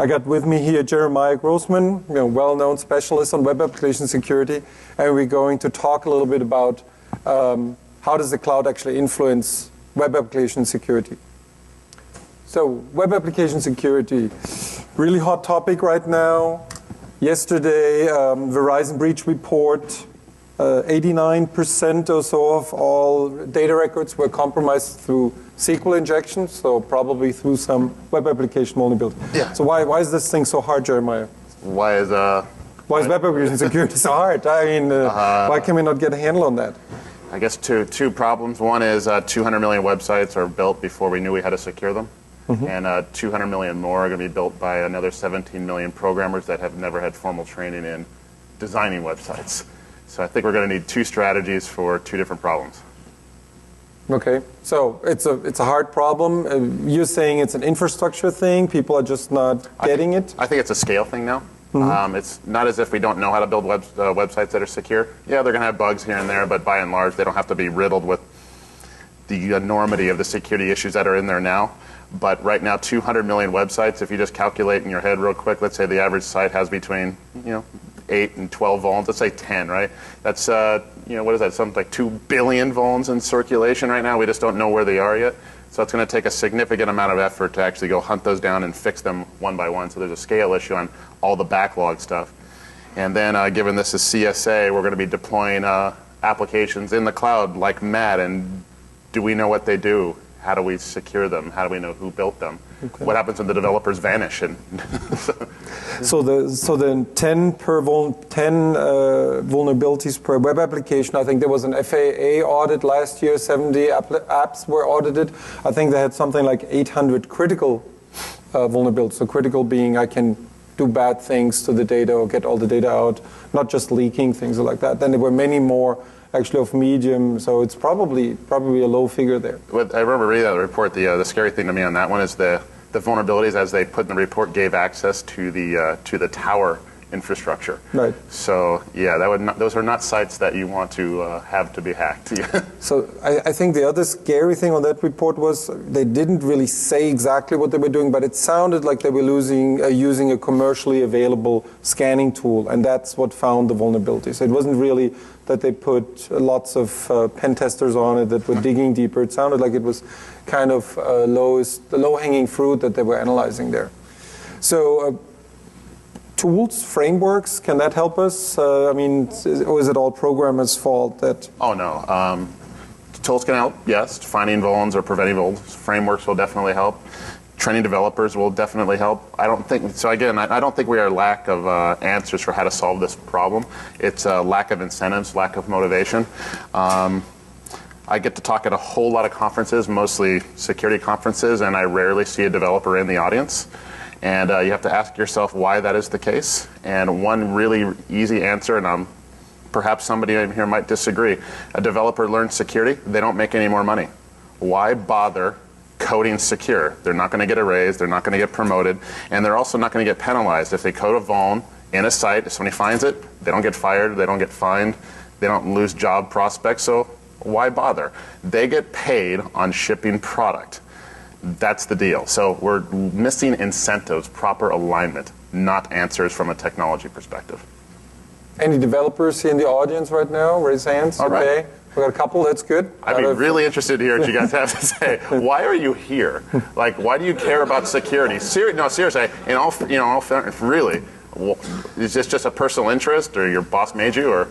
I got with me here Jeremiah Grossman, well-known specialist on web application security, and we're going to talk a little bit about how does the cloud actually influence web application security. So, web application security, really hot topic right now. Yesterday, Verizon breach report, 89% or so of all data records were compromised through SQL injection, so probably through some web application vulnerability. Yeah. So why is this thing so hard, Jeremiah? Why is web application security so hard? I mean, why can we not get a handle on that? I guess two problems. One is 200 million websites are built before we knew we had to secure them. And 200 million more are going to be built by another 17 million programmers that have never had formal training in designing websites. So I think we're going to need two strategies for two different problems. Okay, so it's a hard problem. You're saying it's an infrastructure thing, people are just not getting it? I think it's a scale thing now. It's not as if we don't know how to build websites that are secure. Yeah, they're going to have bugs here and there, but by and large, they don't have to be riddled with the enormity of the security issues that are in there now. But right now, 200 million websites, if you just calculate in your head real quick, let's say the average site has between 8 and 12 vulns, let's say 10, right? That's, what is that, something like 2 billion vulns in circulation right now. We just don't know where they are yet. So it's going to take a significant amount of effort to actually go hunt those down and fix them one by one. So there's a scale issue on all the backlog stuff. And then given this is CSA, we're going to be deploying applications in the cloud like mad. And do we know what they do? How do we secure them? How do we know who built them? Okay. What happens when the developers vanish? And so the 10 vulnerabilities per web application. I think there was an FAA audit last year. 70 apps were audited. I think they had something like 800 critical vulnerabilities. So critical being I can do bad things to the data or get all the data out, not just leaking, things like that. Then there were many more actually of medium, so it's probably a low figure there. I remember reading that report. The scary thing to me on that one is the vulnerabilities, as they put in the report, gave access to the tower infrastructure. Right. So yeah, those are not sites that you want to have to be hacked. So I think the other scary thing on that report was they didn't really say exactly what they were doing, but it sounded like they were using a commercially available scanning tool, and that's what found the vulnerability. So it wasn't really that they put lots of pen testers on it that were digging deeper. It sounded like it was kind of the low-hanging fruit that they were analyzing there. So tools, frameworks, can that help us? Or is it all programmers' fault that? Oh no, tools can help. Yes, finding vulns or preventing vulns. Frameworks will definitely help. Training developers will definitely help. I don't think we are lack of answers for how to solve this problem. It's a lack of incentives, lack of motivation. I get to talk at a whole lot of conferences, mostly security conferences, and I rarely see a developer in the audience. And you have to ask yourself why that is the case. And one really easy answer, and perhaps somebody in here might disagree, a developer learns security, they don't make any more money. Why bother coding secure? They're not going to get a raise, they're not going to get promoted, and they're also not going to get penalized. If they code a vuln in a site, if somebody finds it, they don't get fired, they don't get fined, they don't lose job prospects, so why bother? They get paid on shipping product. That's the deal. So we're missing incentives, proper alignment, not answers from a technology perspective. Any developers here in the audience right now? Raise hands. All right. Okay. We got a couple. That's good. I'd be really interested to hear what you guys have to say. Why are you here? Like, why do you care about security? Seriously. In all fairness, really, is this just a personal interest, or your boss made you, or?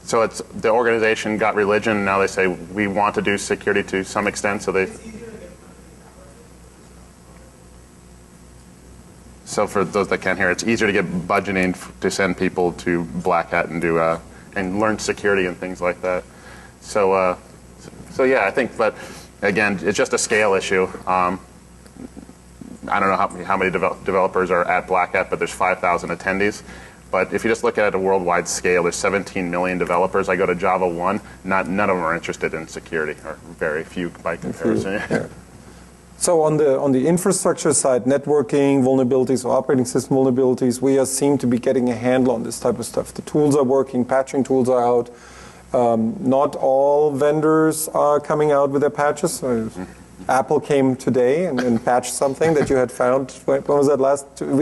So it's the organization got religion, and now they say we want to do security to some extent. So for those that can't hear, it's easier to get budgeting to send people to Blackhat and do and learn security and things like that. So yeah, I think, but again, it's just a scale issue. I don't know how many developers are at Blackhat, but there's 5,000 attendees. But if you just look at it at a worldwide scale, there's 17 million developers. I go to Java 1, none of them are interested in security, or very few by comparison. Yeah. So on the infrastructure side, networking vulnerabilities or operating system vulnerabilities, we seem to be getting a handle on this type of stuff. The tools are working, patching tools are out. Not all vendors are coming out with their patches. Apple came today and patched something that you had found. When was that,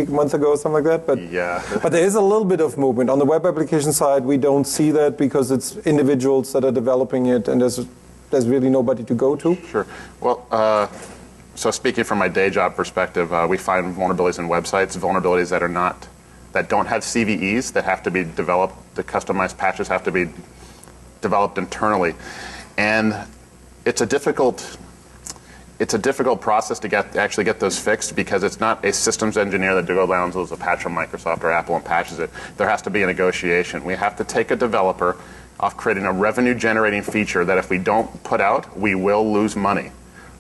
month ago, or something like that? But yeah. But there is a little bit of movement on the web application side. We don't see that because it's individuals that are developing it, and there's really nobody to go to. Sure. Well. So speaking from my day job perspective, we find vulnerabilities in websites, vulnerabilities that don't have CVEs, that have to be developed, the customized patches have to be developed internally. And it's a difficult process to actually get those fixed, because it's not a systems engineer that downloads a patch from Microsoft or Apple and patches it. There has to be a negotiation. We have to take a developer off creating a revenue generating feature that if we don't put out, we will lose money,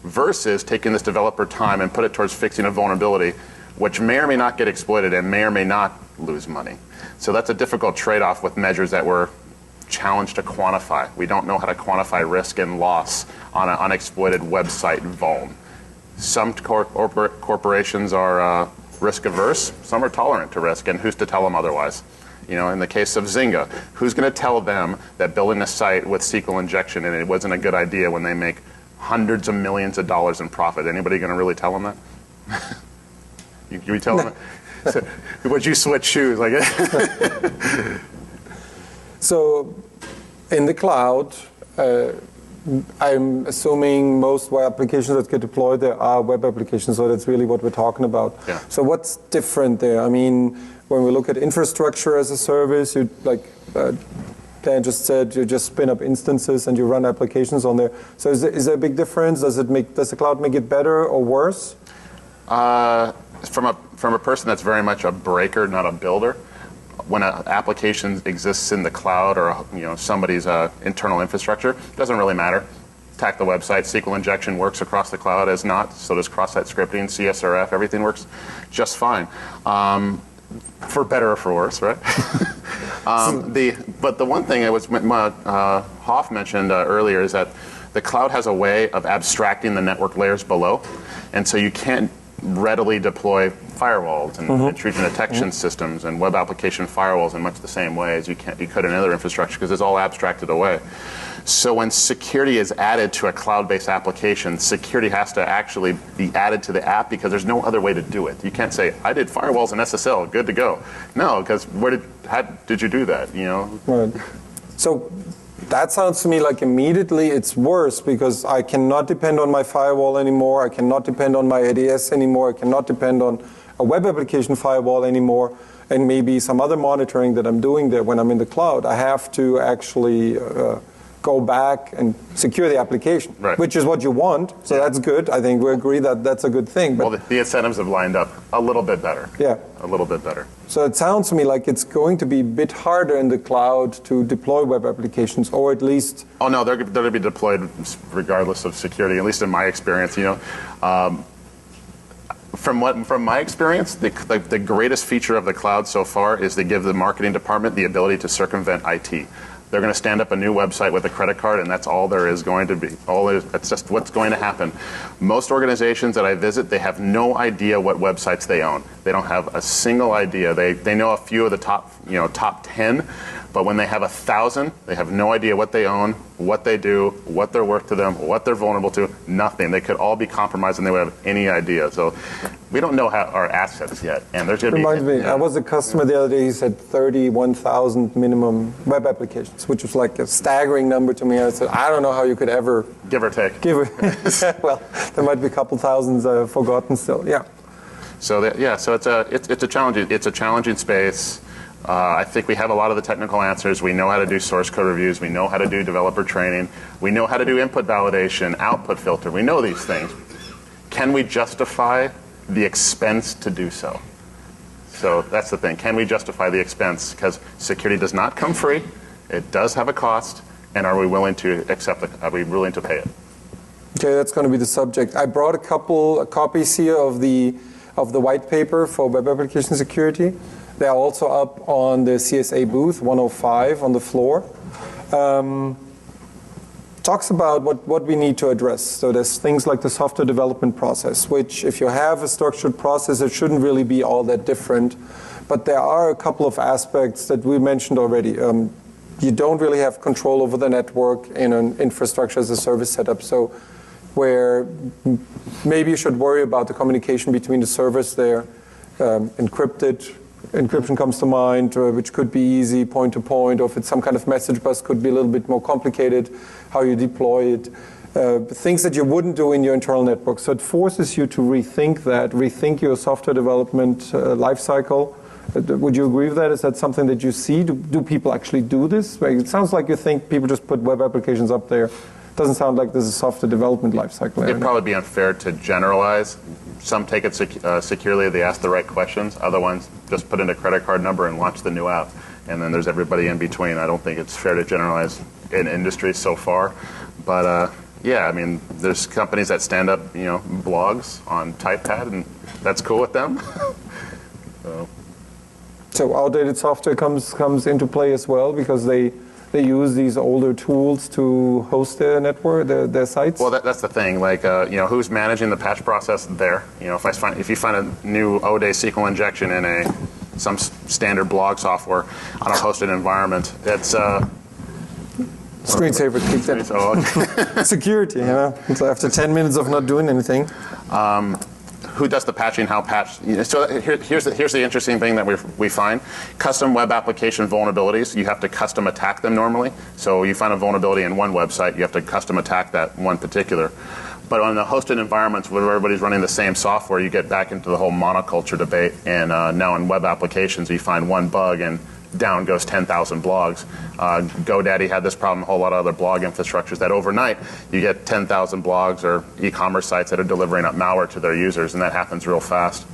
versus taking this developer time and put it towards fixing a vulnerability, which may or may not get exploited and may or may not lose money. So that's a difficult trade-off with measures that we're challenged to quantify. We don't know how to quantify risk and loss on an unexploited website vuln. Some corporations are risk averse, some are tolerant to risk, and who's to tell them otherwise? You know, in the case of Zynga, who's going to tell them that building a site with SQL injection and it wasn't a good idea when they make hundreds of millions of dollars in profit? Anybody going to really tell them that? you tell them? So, would you switch shoes? Like, so, in the cloud, I'm assuming most web applications that get deployed there are web applications, so that's really what we're talking about. Yeah. So what's different there? I mean, when we look at infrastructure as a service, you Dan just said, you just spin up instances and you run applications on there. So is there a big difference? Does the cloud make it better or worse? From a person that's very much a breaker, not a builder, when an application exists in the cloud or somebody's internal infrastructure, it doesn't really matter. Attack the website. SQL injection works across the cloud as not. So does cross-site scripting, CSRF. Everything works just fine. For better or for worse, right? But the one thing Hoff mentioned earlier is that the cloud has a way of abstracting the network layers below, and so you can't readily deploy firewalls and intrusion detection systems and web application firewalls in much the same way as you could in other infrastructure, because it's all abstracted away. So when security is added to a cloud-based application, security has to actually be added to the app, because there's no other way to do it. You can't say, I did firewalls and SSL, good to go. No, because how did you do that? Right. So that sounds to me like immediately it's worse, because I cannot depend on my firewall anymore. I cannot depend on my ADS anymore. I cannot depend on a web application firewall anymore, and maybe some other monitoring that I'm doing there when I'm in the cloud. I have to actually go back and secure the application, right, which is what you want. So that's good. I think we agree that that's a good thing. But well, the incentives have lined up a little bit better. Yeah. A little bit better. So it sounds to me like it's going to be a bit harder in the cloud to deploy web applications, or at least... Oh, no, they're going to be deployed regardless of security, at least in my experience. From my experience, the greatest feature of the cloud so far is they give the marketing department the ability to circumvent IT. They're going to stand up a new website with a credit card, and that's all there is going to be. That's just what's going to happen. Most organizations that I visit, they have no idea what websites they own. They don't have a single idea. They know a few of the top 10, but when they have 1,000, they have no idea what they own, what they do, what they're worth to them, what they're vulnerable to, nothing. They could all be compromised and they would have any idea. So we don't know our assets yet. And there's going to be... Reminds me, I was a customer the other day, he said 31,000 minimum web applications, which was like a staggering number to me. I said, I don't know how you could ever... Give or take. Well, there might be a couple thousands forgotten still, yeah. So it's a challenging space. I think we have a lot of the technical answers. We know how to do source code reviews. We know how to do developer training. We know how to do input validation, output filter. We know these things. Can we justify the expense to do so? So that's the thing. Can we justify the expense? Because security does not come free. It does have a cost. And are we willing to accept it? Are we willing to pay it? Okay, that's going to be the subject. I brought a couple copies here of the white paper for web application security. They're also up on the CSA booth, 105 on the floor. Talk talks about what we need to address. So there's things like the software development process, which if you have a structured process, it shouldn't really be all that different. But there are a couple of aspects that we mentioned already. You don't really have control over the network in an infrastructure as a service setup. So where maybe you should worry about the communication between the servers there, encryption comes to mind, which could be easy point-to-point, or if it's some kind of message bus, could be a little bit more complicated, how you deploy it. Things that you wouldn't do in your internal network. So it forces you to rethink your software development lifecycle. Would you agree with that? Is that something that you see? Do people actually do this? It sounds like you think people just put web applications up there. It doesn't sound like there's a software development lifecycle. It'd probably be unfair to generalize. Some take it securely, they ask the right questions. Other ones just put in a credit card number and launch the new app. And then there's everybody in between. I don't think it's fair to generalize in industry so far. But yeah, I mean, there's companies that stand up, blogs on TypePad, and that's cool with them. So outdated software comes into play as well, because they use these older tools to host their network, their sites. Well, that's the thing. Like, who's managing the patch process there? If you find a new O-Day SQL injection in some standard blog software on a hosted environment, it's screensaver keep that. Oh, okay. Security, So after 10 minutes of not doing anything. Who does the patching, how patched? So here's the interesting thing that we find. Custom web application vulnerabilities, you have to custom attack them normally. So you find a vulnerability in one website, you have to custom attack that one particular. But on the hosted environments where everybody's running the same software, you get back into the whole monoculture debate. And now in web applications, you find one bug and down goes 10,000 blogs. GoDaddy had this problem, a whole lot of other blog infrastructures, that overnight you get 10,000 blogs or e-commerce sites that are delivering up malware to their users, and that happens real fast.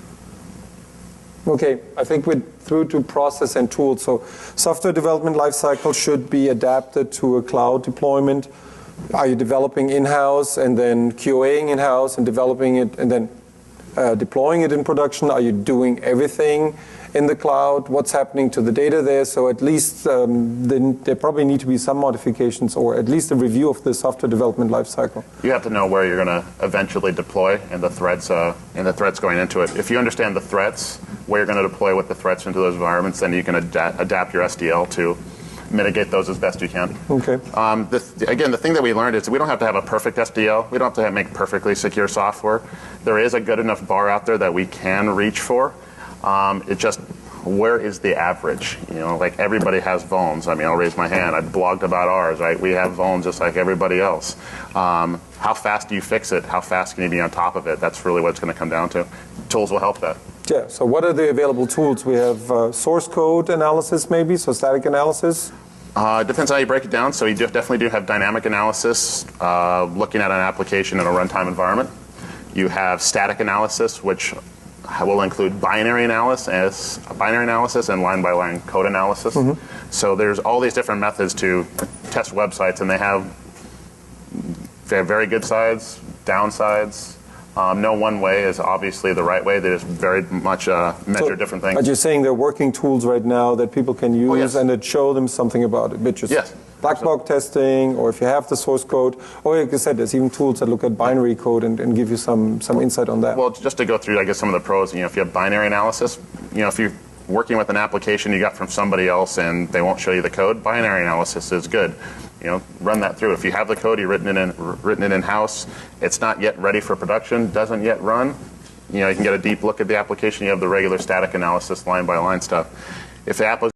Okay, I think we're through to process and tools. So software development lifecycle should be adapted to a cloud deployment. Are you developing in-house and then QAing in-house and developing it and then deploying it in production? Are you doing everything in the cloud? What's happening to the data there? So at least there probably need to be some modifications, or at least a review of the software development lifecycle. You have to know where you're going to eventually deploy and the threats going into it. If you understand the threats, where you're going to deploy with the threats into those environments, then you can adapt your SDL to mitigate those as best you can. Okay. Again, the thing that we learned is we don't have to have a perfect SDL. We don't have to make perfectly secure software. There is a good enough bar out there that we can reach for. It just, where is the average? Like everybody has vulns. I mean, I'll raise my hand. I blogged about ours, right? We have vulns just like everybody else. How fast do you fix it? How fast can you be on top of it? That's really what it's going to come down to. Tools will help that. Yeah, so what are the available tools? We have source code analysis maybe, so static analysis? It depends how you break it down. So you definitely do have dynamic analysis, looking at an application in a runtime environment. You have static analysis, which will include binary analysis and line-by-line code analysis. Mm-hmm. So there's all these different methods to test websites, and they have very good sides, downsides. No one way is obviously the right way. They just very much measure different things. But you're saying there are working tools right now that people can use, yes, and that show them something about it, which is yes, black box testing, or if you have the source code, or like you said, there's even tools that look at binary code and give you some insight on that. Well, just to go through, I guess, some of the pros, if you have binary analysis, if you're working with an application you got from somebody else and they won't show you the code, binary analysis is good. Run that through. If you have the code, you've written it in-house, it's not yet ready for production, doesn't yet run, you can get a deep look at the application. You have the regular static analysis, line-by-line stuff. If the application